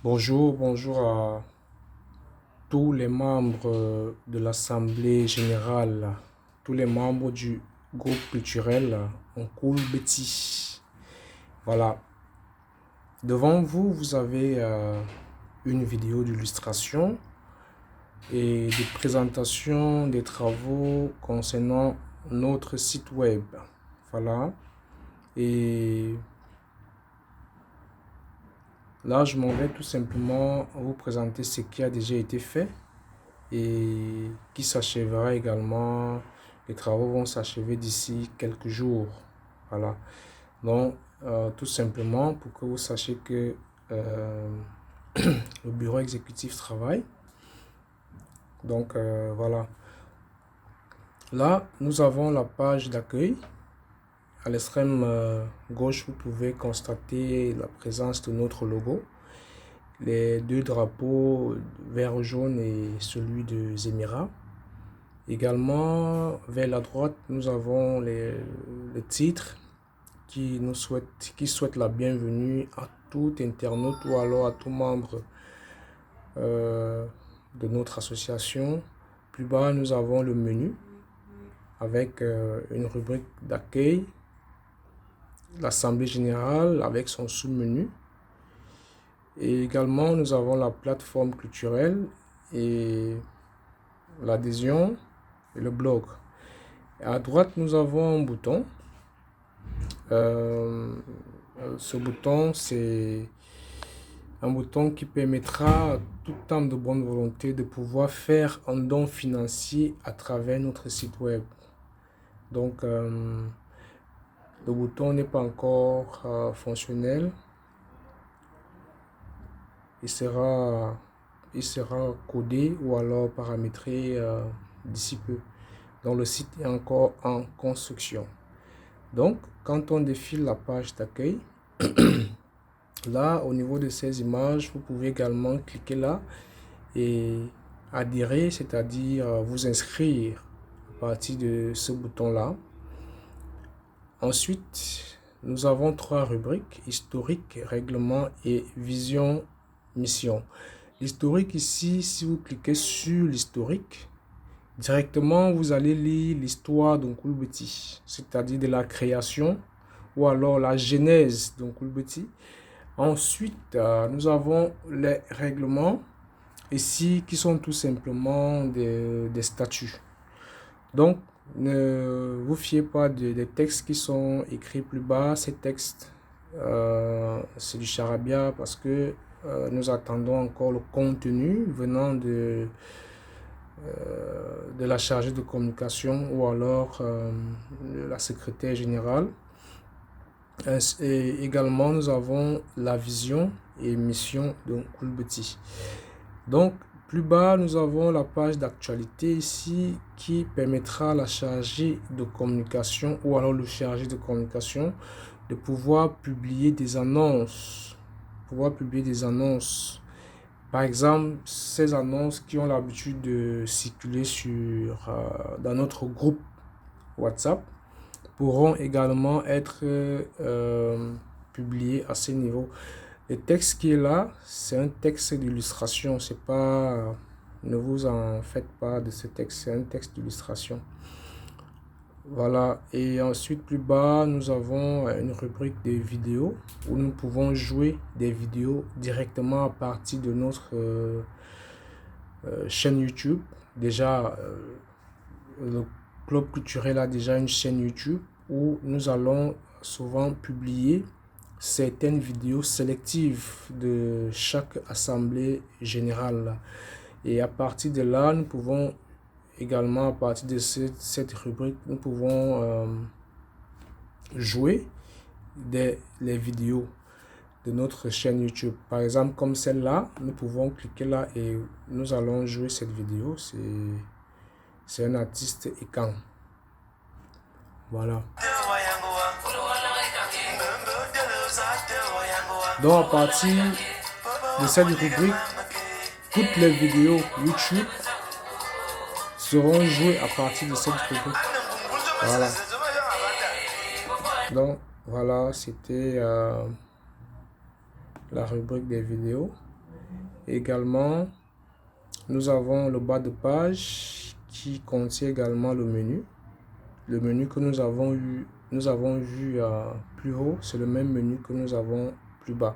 Bonjour à tous les membres de l'Assemblée générale, tous les membres du groupe culturel Oncoul Betty. Voilà, devant vous, vous avez une vidéo d'illustration et de présentation des travaux concernant notre site web. Voilà, et là, je m'en vais tout simplement vous présenter ce qui a déjà été fait et qui s'achèvera également. Les travaux vont s'achever d'ici quelques jours. Voilà. Donc, tout simplement pour que vous sachiez que le bureau exécutif travaille. Donc, voilà. Là, nous avons la page d'accueil. À l'extrême gauche, vous pouvez constater la présence de notre logo. Les deux drapeaux, vert jaune et celui des Émirats. Également, vers la droite, nous avons le titre qui souhaite la bienvenue à tout internaute ou alors à tout membre de notre association. Plus bas, nous avons le menu avec une rubrique d'accueil, l'Assemblée générale avec son sous-menu. Et également, nous avons la plateforme culturelle et l'adhésion et le blog. À droite, nous avons un bouton. Ce bouton, c'est un bouton qui permettra à tout homme de bonne volonté de pouvoir faire un don financier à travers notre site web. Donc, le bouton n'est pas encore fonctionnel. Il sera codé ou alors paramétré d'ici peu. Donc, le site est encore en construction. Donc, quand on défile la page d'accueil, là, au niveau de ces images, vous pouvez également cliquer là et adhérer, c'est-à-dire vous inscrire à partir de ce bouton-là. Ensuite, nous avons trois rubriques: historique, règlement et vision, mission. L'historique ici, si vous cliquez sur l'historique, directement vous allez lire l'histoire d'Oncoul Betty, c'est-à-dire de la création ou alors la genèse d'Oncoul Betty. Ensuite, nous avons les règlements ici qui sont tout simplement des statuts. Donc, ne vous fiez pas des textes qui sont écrits plus bas. Ces textes, c'est du charabia parce que nous attendons encore le contenu venant de la chargée de communication ou alors de la secrétaire générale. Et également, nous avons la vision et mission d'Oncoul Betty. Donc, plus bas, nous avons la page d'actualité ici qui permettra à la chargée de communication ou alors le chargé de communication de pouvoir publier des annonces. Par exemple, ces annonces qui ont l'habitude de circuler dans notre groupe WhatsApp pourront également être publiés à ce niveau. Le texte qui est là, c'est un texte d'illustration. C'est pas, ne vous en faites pas de ce texte, c'est un texte d'illustration. Voilà. Et ensuite, plus bas, nous avons une rubrique des vidéos où nous pouvons jouer des vidéos directement à partir de notre chaîne YouTube. Déjà, le Club culturel a déjà une chaîne YouTube où nous allons souvent publier certaines vidéos sélectives de chaque assemblée générale. Et à partir de là, nous pouvons également, à partir de cette rubrique, nous pouvons jouer les vidéos de notre chaîne YouTube. Par exemple, comme celle-là, nous pouvons cliquer là et nous allons jouer cette vidéo. C'est un artiste Ekan. Voilà. Donc, à partir de cette rubrique, toutes les vidéos YouTube seront jouées à partir de cette rubrique. Voilà. Donc, voilà, c'était la rubrique des vidéos. également, nous avons le bas de page qui contient également le menu. Le menu que nous avons vu plus haut, c'est le même menu que nous avons plus bas.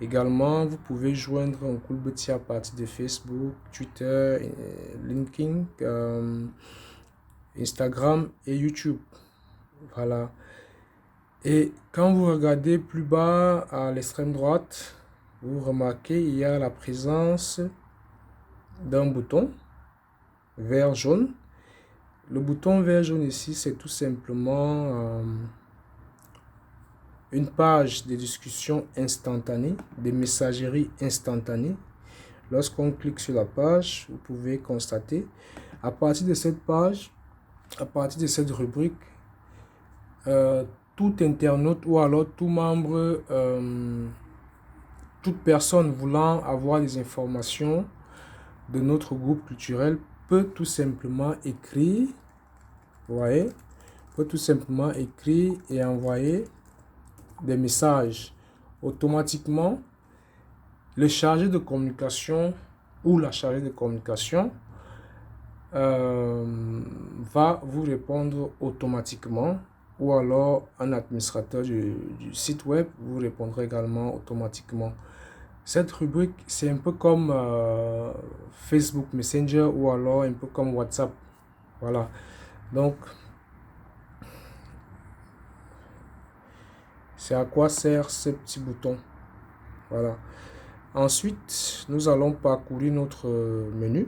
Également, vous pouvez joindre un Coolbet à partir de Facebook, Twitter, LinkedIn, Instagram et YouTube. Voilà. Et quand vous regardez plus bas à l'extrême droite, vous remarquez il y a la présence d'un bouton vert jaune. Le bouton vert jaune ici, c'est tout simplement une page de discussion instantanée, de messagerie instantanée. Lorsqu'on clique sur la page, vous pouvez constater, à partir de cette page, à partir de cette rubrique, tout internaute ou alors tout membre, toute personne voulant avoir des informations de notre groupe culturel peut tout simplement écrire, vous voyez, peut tout simplement écrire et envoyer des messages. Automatiquement, le chargé de communication ou la chargée de communication va vous répondre automatiquement, ou alors un administrateur du site web vous répondra également automatiquement. Cette rubrique, c'est un peu comme Facebook Messenger ou alors un peu comme WhatsApp. Voilà. Donc, c'est à quoi sert ce petit bouton. Voilà. Ensuite, nous allons parcourir notre menu.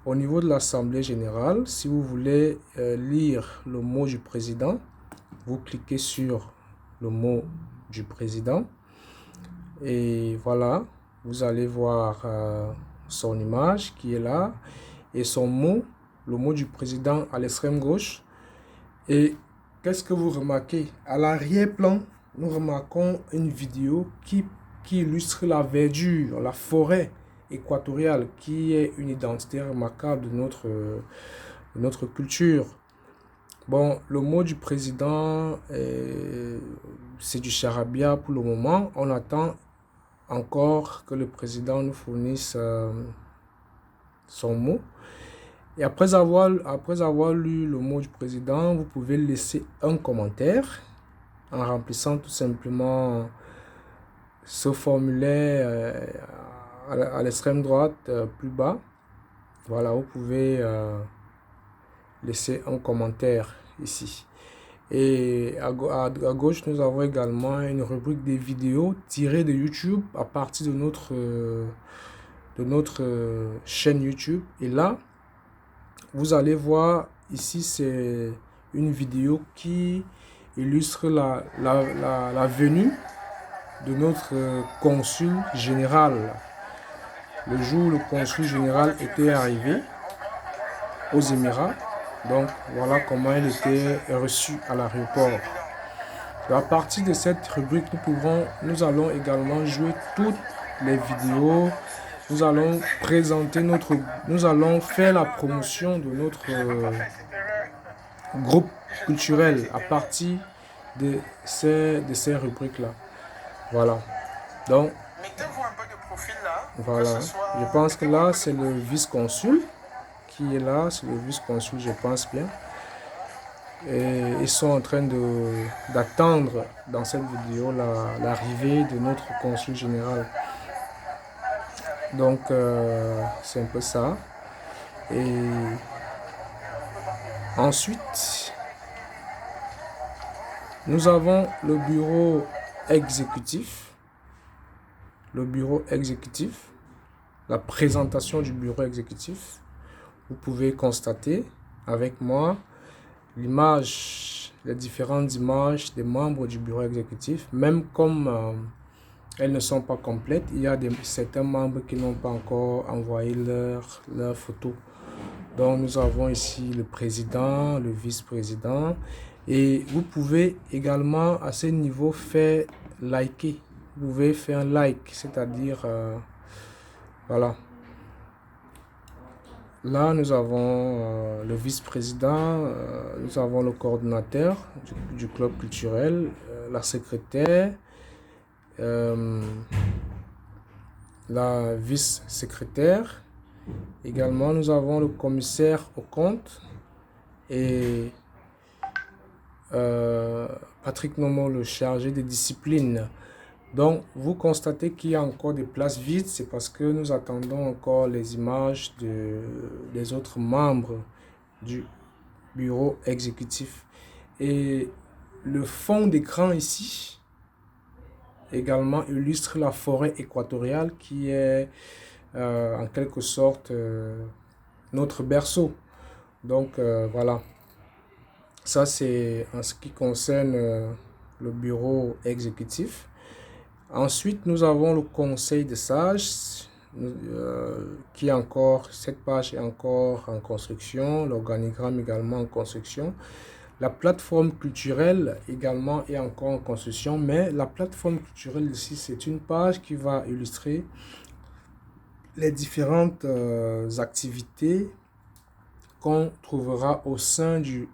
Au niveau de l'Assemblée générale, si vous voulez lire le mot du président, vous cliquez sur le mot du président. Et voilà, vous allez voir son image qui est là et son mot, le mot du président à l'extrême gauche. Et qu'est-ce que vous remarquez? À l'arrière-plan, nous remarquons une vidéo qui illustre la verdure, la forêt équatoriale, qui est une identité remarquable de notre culture. Bon, le mot du président, c'est du charabia pour le moment. On attend encore que le président nous fournisse son mot. Et après avoir lu le mot du président, vous pouvez laisser un commentaire en remplissant tout simplement ce formulaire à l'extrême droite plus bas. Voilà, vous pouvez laisser un commentaire ici. Et à gauche, nous avons également une rubrique des vidéos tirées de YouTube à partir de notre chaîne YouTube. Et là, vous allez voir ici, c'est une vidéo qui illustre la venue de notre consul général. Le jour où le consul général était arrivé aux Émirats. Donc, voilà comment il était reçu à l'aéroport. À partir de cette rubrique, nous allons également jouer toutes les vidéos. Nous allons présenter nous allons faire la promotion de notre groupe culturel à partir de ces rubriques-là. Voilà. Donc, voilà. Je pense que là, c'est le vice-consul qui est là. C'est le vice-consul, je pense bien. Et ils sont en train d'attendre dans cette vidéo l'arrivée de notre consul général. Donc, c'est un peu ça. Et ensuite, nous avons le bureau exécutif. Le bureau exécutif, la présentation du bureau exécutif. Vous pouvez constater avec moi l'image, les différentes images des membres du bureau exécutif. Même comme elles ne sont pas complètes, il y a certains membres qui n'ont pas encore envoyé leur photo. Donc nous avons ici le président, le vice-président. Et vous pouvez également à ce niveau faire liker. Vous pouvez faire un like, c'est-à-dire, voilà. Là, nous avons le vice-président, nous avons le coordonnateur du club culturel, la secrétaire, la vice-secrétaire. Également, nous avons le commissaire au compte et Patrick Nomo, le chargé des disciplines. Donc, vous constatez qu'il y a encore des places vides, c'est parce que nous attendons encore les images des autres membres du bureau exécutif. Et le fond d'écran ici également illustre la forêt équatoriale qui est en quelque sorte notre berceau. Donc voilà, ça c'est en ce qui concerne le bureau exécutif. Ensuite, nous avons le conseil des sages, qui est encore, cette page est encore en construction, l'organigramme également en construction. La plateforme culturelle également est encore en construction, mais la plateforme culturelle ici, c'est une page qui va illustrer les différentes activités qu'on trouvera au sein du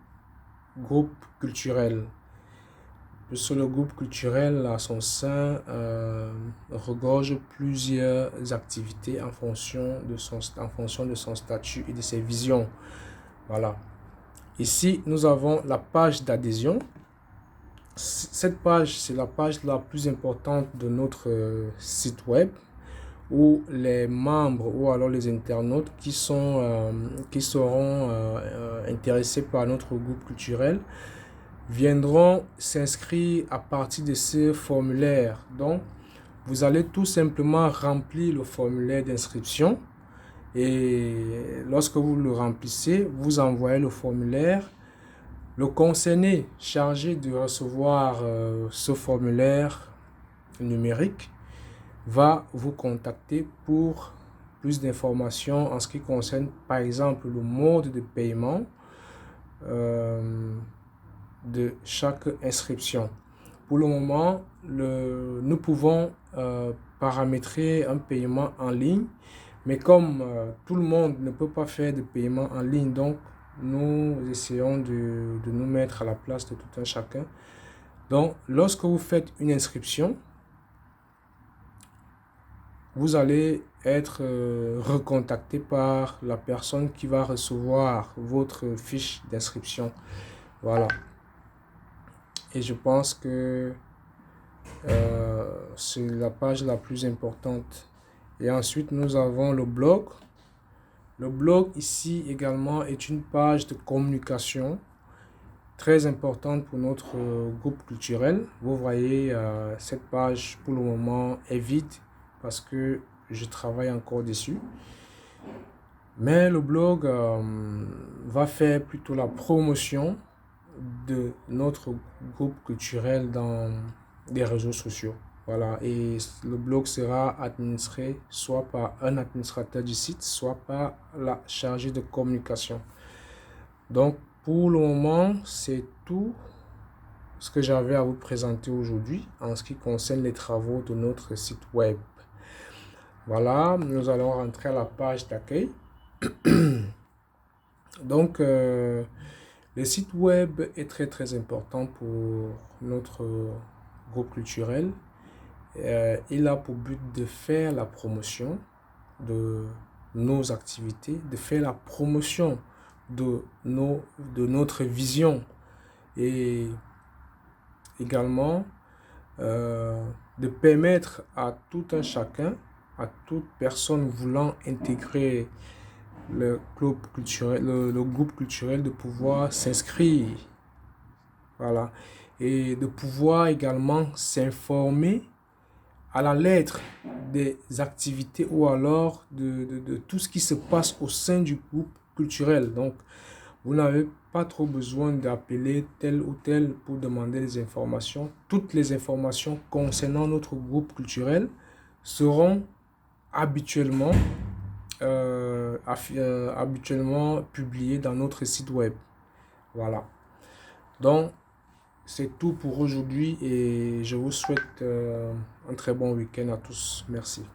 groupe culturel. Puisque le groupe culturel, à son sein, regorge plusieurs activités en fonction de son statut et de ses visions. Voilà. Ici, nous avons la page d'adhésion. Cette page, c'est la page la plus importante de notre site web, où les membres ou alors les internautes qui seront intéressés par notre groupe culturel viendront s'inscrire à partir de ce formulaire. Donc, vous allez tout simplement remplir le formulaire d'inscription et lorsque vous le remplissez, vous envoyez le formulaire. Le concerné chargé de recevoir ce formulaire numérique va vous contacter pour plus d'informations en ce qui concerne par exemple le mode de paiement de chaque inscription. Pour le moment, nous pouvons paramétrer un paiement en ligne, mais comme tout le monde ne peut pas faire de paiement en ligne, donc nous essayons de nous mettre à la place de tout un chacun. Donc, lorsque vous faites une inscription, vous allez être recontacté par la personne qui va recevoir votre fiche d'inscription. Voilà. Et je pense que c'est la page la plus importante. Et ensuite, nous avons le blog. Le blog ici également est une page de communication très importante pour notre groupe culturel. Vous voyez, cette page pour le moment est vide parce que je travaille encore dessus. Mais le blog va faire plutôt la promotion de notre groupe culturel dans les réseaux sociaux. Voilà, et le blog sera administré soit par un administrateur du site, soit par la chargée de communication. Donc, pour le moment, c'est tout ce que j'avais à vous présenter aujourd'hui en ce qui concerne les travaux de notre site web. Voilà, nous allons rentrer à la page d'accueil. Donc, le site web est très important pour notre groupe culturel. Il a pour but de faire la promotion de nos activités, de faire la promotion de notre vision et également de permettre à tout un chacun, à toute personne voulant intégrer le groupe culturel de pouvoir s'inscrire, voilà, et de pouvoir également s'informer à la lettre des activités ou alors de tout ce qui se passe au sein du groupe culturel. Donc, vous n'avez pas trop besoin d'appeler tel ou tel pour demander des informations. Toutes les informations concernant notre groupe culturel seront habituellement publiées dans notre site web. Voilà. Donc, c'est tout pour aujourd'hui et je vous souhaite un très bon week-end à tous. Merci.